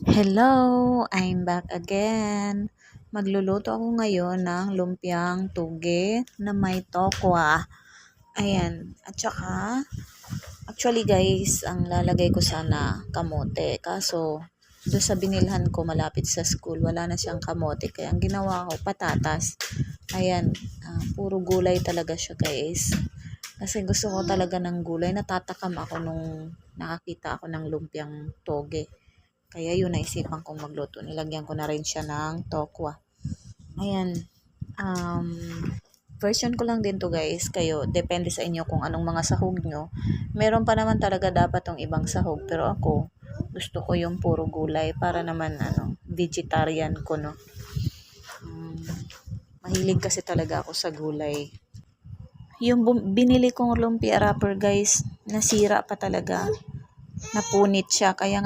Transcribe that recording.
Hello, I'm back again. Magluluto ako ngayon ng lumpiang tuge na may tokwa. Ayan. At saka, actually guys, ang lalagay ko sana kamote. Kaso, doon sa binilhan ko malapit sa school, wala na siyang kamote. Kaya ang ginawa ko, patatas. Ayan. Puro gulay talaga siya guys. Kasi gusto ko talaga ng gulay. Natatakam ako nung nakakita ako ng lumpiang toge. Kaya yun, naisipan kong magluto. Nilagyan ko na rin siya ng tokwa. Ayan. Version ko lang din to guys. Kayo, depende sa inyo kung anong mga sahog nyo. Meron pa naman talaga dapat tong ibang sahog. Pero ako, gusto ko yung puro gulay para naman vegetarian ko, no. Mahilig kasi talaga ako sa gulay. Yung binili kong lumpia wrapper guys, nasira pa talaga. Napunit siya. Kaya